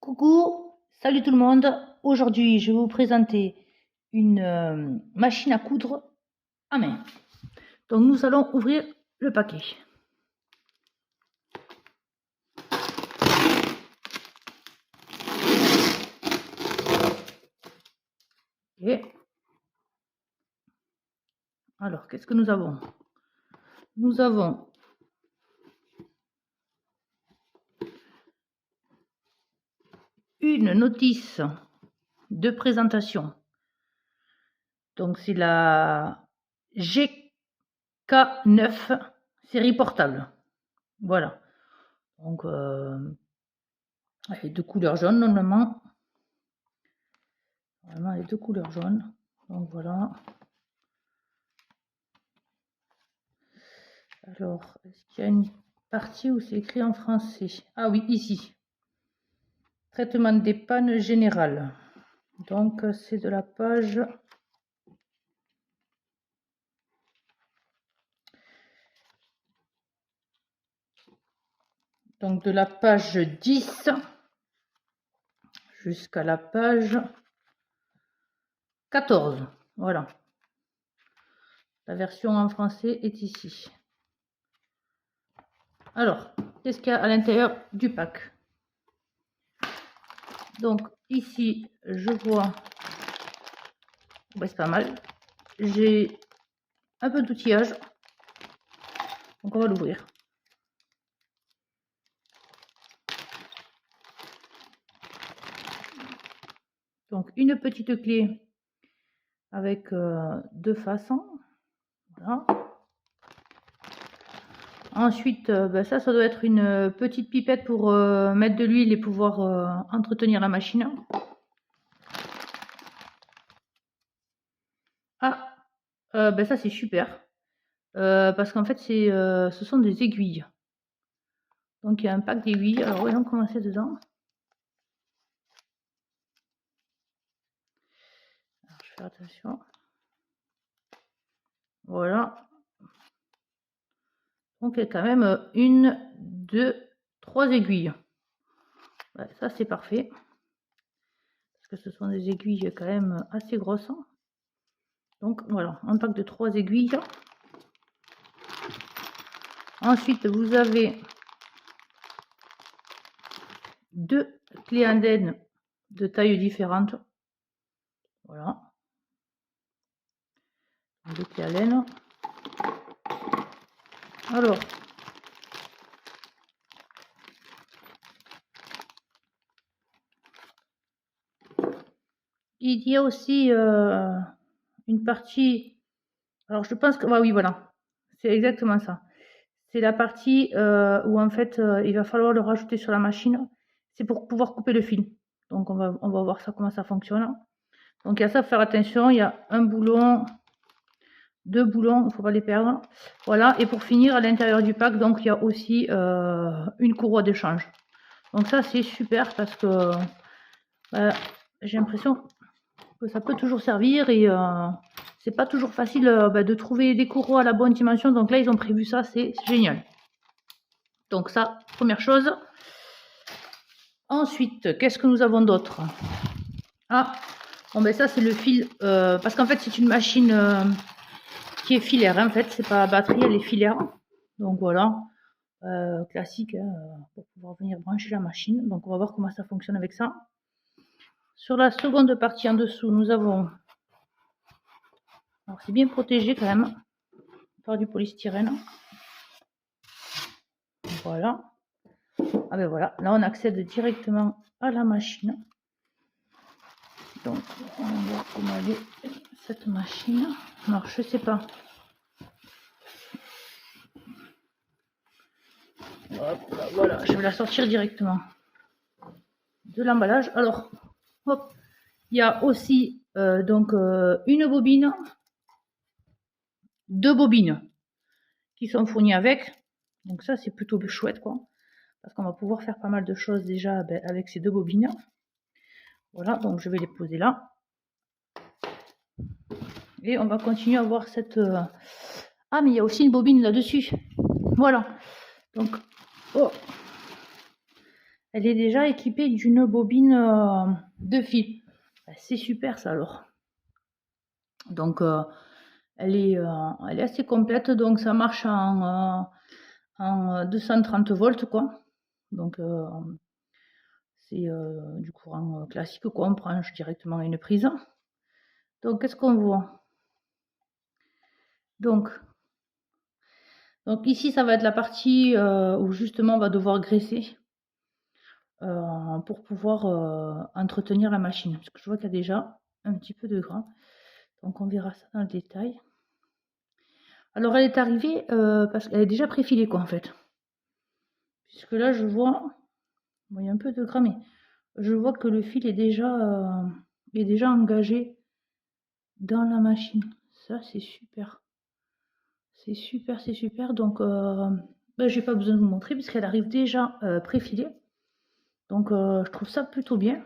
Coucou, salut tout le monde. Aujourd'hui, je vais vous présenter une machine à coudre à main. Donc, nous allons ouvrir le paquet. Et alors, qu'est-ce que nous avons? Nous avons une notice de présentation. Donc, c'est la GK9 série portable. Voilà. Donc, elle est de couleur jaune normalement. Normalement, elle est de couleur jaune. Donc, voilà. Alors, est-ce qu'il y a une partie où c'est écrit en français? Ah oui, ici. Traitement des pannes générales. Donc, c'est de la page... Donc, de la page 10 jusqu'à la page 14. Voilà. La version en français est ici. Alors, qu'est-ce qu'il y a à l'intérieur du pack? Donc, ici, je vois... Ouais, c'est pas mal. J'ai un peu d'outillage. Donc, on va l'ouvrir. Donc, une petite clé avec deux façons. Voilà. Ensuite, ça doit être une petite pipette pour mettre de l'huile et pouvoir entretenir la machine. Ah, ça c'est super. Parce qu'en fait, ce sont des aiguilles. Donc, il y a un pack d'aiguilles. Alors, voyons comment c'est dedans. Alors, je fais attention. Voilà. Donc, il y a quand même une, deux, trois aiguilles. Ouais, ça, c'est parfait. Parce que ce sont des aiguilles quand même assez grosses. Donc, voilà, un pack de 3 aiguilles. Ensuite, vous avez deux clés indènes de tailles différentes. Voilà. Deux clés à laine. Alors, il y a aussi une partie... Alors, je pense que... oui, voilà. C'est exactement ça. C'est la partie où, en fait, il va falloir le rajouter sur la machine. C'est pour pouvoir couper le fil. Donc, on va voir ça, comment ça fonctionne. Donc, il y a ça, faut faire attention. Il y a un boulon, deux boulons, il ne faut pas les perdre. Voilà. Et pour finir, à l'intérieur du pack, donc, il y a aussi une courroie d'échange. Donc, ça, c'est super parce que j'ai l'impression que ça peut toujours servir et c'est pas toujours facile de trouver des courroies à la bonne dimension. Donc là, ils ont prévu ça, c'est génial. Donc ça, première chose. Ensuite, qu'est-ce que nous avons d'autre? Ah, bon ça c'est le fil, parce qu'en fait c'est une machine qui est filaire, hein, en fait, c'est pas batterie, elle est filaire. Donc voilà, classique, pour pouvoir venir brancher la machine. Donc on va voir comment ça fonctionne avec ça. Sur la seconde partie en dessous, nous avons... Alors c'est bien protégé quand même par du polystyrène. Voilà. Ah ben voilà, là on accède directement à la machine. Donc on va voir comment elle est cette machine. Alors je sais pas. Hop là, voilà, je vais la sortir directement de l'emballage. Alors, hop, il y a aussi une bobine, deux bobines qui sont fournies avec. Donc ça c'est plutôt chouette quoi, parce qu'on va pouvoir faire pas mal de choses déjà avec ces deux bobines. Voilà, donc je vais les poser là. Et on va continuer à voir cette... Ah, mais il y a aussi une bobine là-dessus. Voilà. Donc, oh, elle est déjà équipée d'une bobine de fil. C'est super ça alors. Donc elle est assez complète, donc ça marche en 230 volts quoi. Donc c'est du courant classique quoi, on branche directement à une prise. Donc qu'est-ce qu'on voit? Donc ici ça va être la partie où justement on va devoir graisser pour pouvoir entretenir la machine. Parce que je vois qu'il y a déjà un petit peu de gras. Donc on verra ça dans le détail. Alors elle est arrivée parce qu'elle est déjà préfilée quoi en fait. Puisque là je vois, bon, il y a un peu de gras mais je vois que le fil est déjà engagé dans la machine. Ça c'est super. C'est super, c'est super. Donc j'ai pas besoin de vous montrer puisqu'elle arrive déjà préfilée. Donc je trouve ça plutôt bien.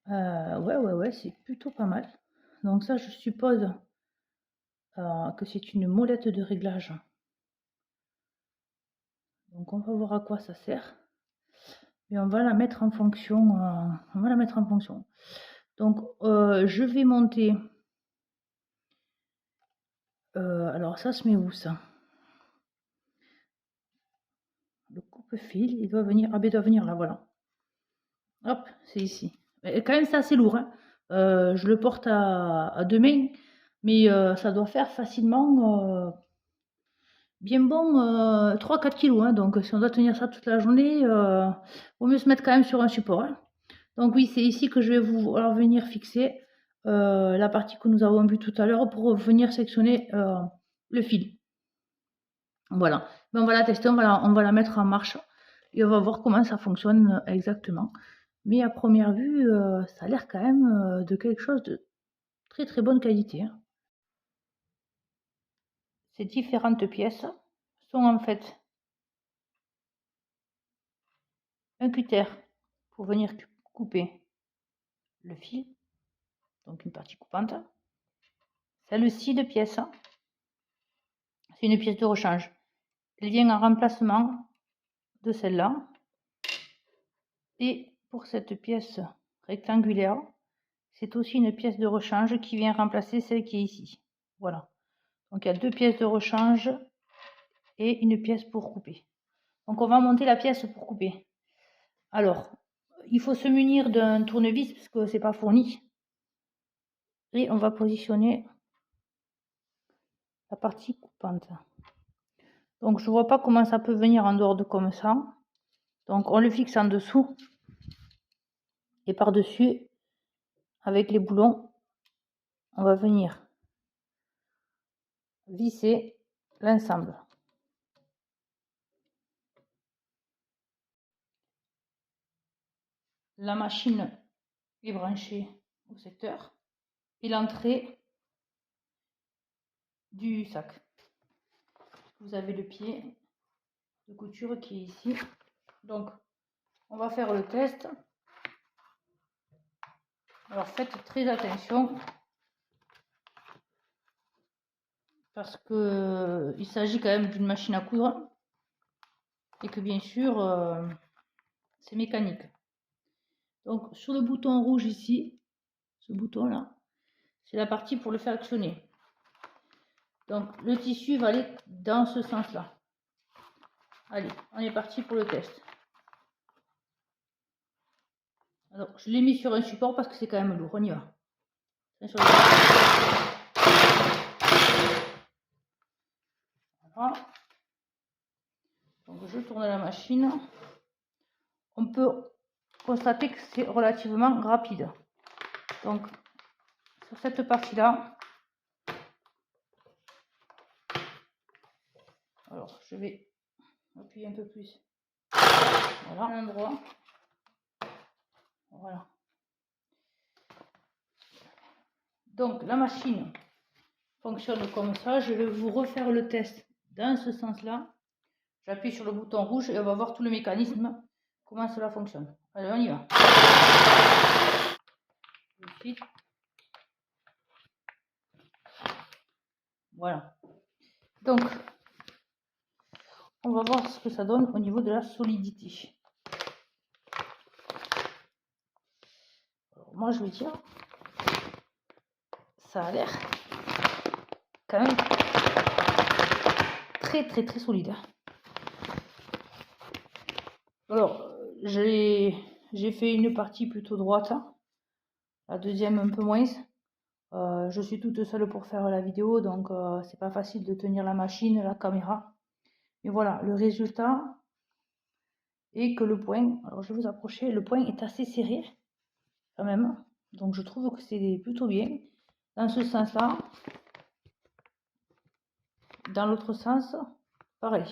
Ouais, c'est plutôt pas mal. Donc ça je suppose que c'est une molette de réglage. Donc on va voir à quoi ça sert. Et on va la mettre en fonction. Donc je vais monter. Alors ça se met où ça? Le coupe-fil, il doit venir. Ah ben il doit venir là, voilà. Hop, c'est ici. Mais quand même c'est assez lourd. Hein. Je le porte à 2 mains, mais ça doit faire facilement bien bon 3-4 kilos. Hein. Donc si on doit tenir ça toute la journée, vaut mieux se mettre quand même sur un support. Hein. Donc oui, c'est ici que je vais vous alors venir fixer la partie que nous avons vue tout à l'heure pour venir sectionner le fil. Voilà. Mais on va la tester, on va la mettre en marche et on va voir comment ça fonctionne exactement. Mais à première vue, ça a l'air quand même de quelque chose de très très bonne qualité. Hein. Ces différentes pièces sont en fait un cutter pour venir couper le fil, donc une partie coupante. Celle-ci de pièce, c'est une pièce de rechange. Elle vient en remplacement de celle-là. Et pour cette pièce rectangulaire, c'est aussi une pièce de rechange qui vient remplacer celle qui est ici. Voilà. Donc il y a 2 pièces de rechange et une pièce pour couper. Donc on va monter la pièce pour couper. Alors, il faut se munir d'un tournevis parce que c'est pas fourni. Et on va positionner la partie coupante. Donc je vois pas comment ça peut venir en dehors de comme ça. Donc on le fixe en dessous. Et par-dessus, avec les boulons, on va venir visser l'ensemble. La machine est branchée au secteur et l'entrée du sac. Vous avez le pied de couture qui est ici. Donc, on va faire le test. Alors, faites très attention parce que il s'agit quand même d'une machine à coudre et que bien sûr, c'est mécanique. Donc, sur le bouton rouge ici, ce bouton-là, c'est la partie pour le faire actionner. Donc, le tissu va aller dans ce sens-là. Allez, on est parti pour le test. Alors, je l'ai mis sur un support parce que c'est quand même lourd. On y va. Voilà. Donc, je tourne la machine. On peut constater que c'est relativement rapide. Donc, sur cette partie-là, alors je vais appuyer un peu plus. Voilà, un endroit. Voilà. Donc, la machine fonctionne comme ça. Je vais vous refaire le test dans ce sens-là. J'appuie sur le bouton rouge et on va voir tout le mécanisme, comment cela fonctionne. Allez, on y va. Voilà. Donc, On va voir ce que ça donne au niveau de la solidité. Alors, moi, je vais dire, ça a l'air quand même très solide. Alors, j'ai fait une partie plutôt droite, la deuxième un peu moins. Je suis toute seule pour faire la vidéo, donc c'est pas facile de tenir la machine, la caméra. Mais voilà, le résultat est que le point, alors je vais vous approcher, le point est assez serré quand même. Donc je trouve que c'est plutôt bien. Dans ce sens-là, dans l'autre sens, pareil.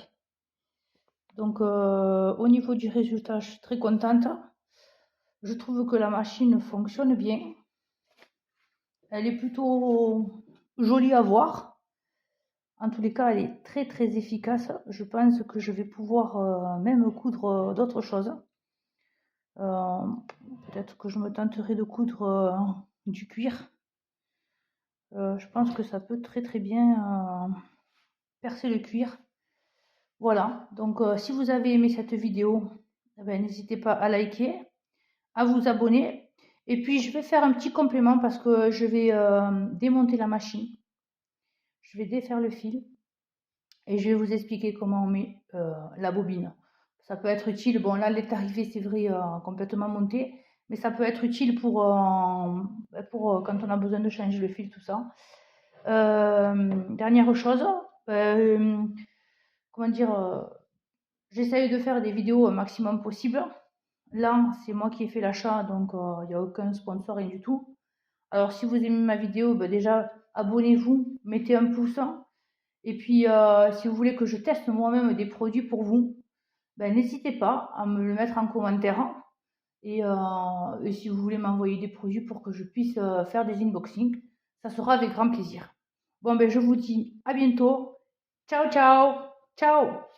Donc au niveau du résultat, je suis très contente. Je trouve que la machine fonctionne bien. Elle est plutôt jolie à voir. En tous les cas, elle est très efficace. Je pense que je vais pouvoir même coudre d'autres choses. Peut-être que je me tenterai de coudre du cuir. Je pense que ça peut très bien percer le cuir. Voilà, donc si vous avez aimé cette vidéo, eh ben, n'hésitez pas à liker, à vous abonner. Et puis je vais faire un petit complément parce que je vais démonter la machine. Je vais défaire le fil. Et je vais vous expliquer comment on met la bobine. Ça peut être utile, bon là elle est arrivée c'est vrai complètement montée, mais ça peut être utile pour quand on a besoin de changer le fil, tout ça. Dernière chose, comment dire, j'essaye de faire des vidéos au maximum possible. Là c'est moi qui ai fait l'achat, donc il n'y a aucun sponsor, rien du tout. Alors si vous aimez ma vidéo, déjà abonnez-vous, mettez un pouce. Et puis, si vous voulez que je teste moi-même des produits pour vous, n'hésitez pas à me le mettre en commentaire. Et si vous voulez m'envoyer des produits pour que je puisse faire des unboxings, ça sera avec grand plaisir. Bon, je vous dis à bientôt. Ciao, ciao. Ciao.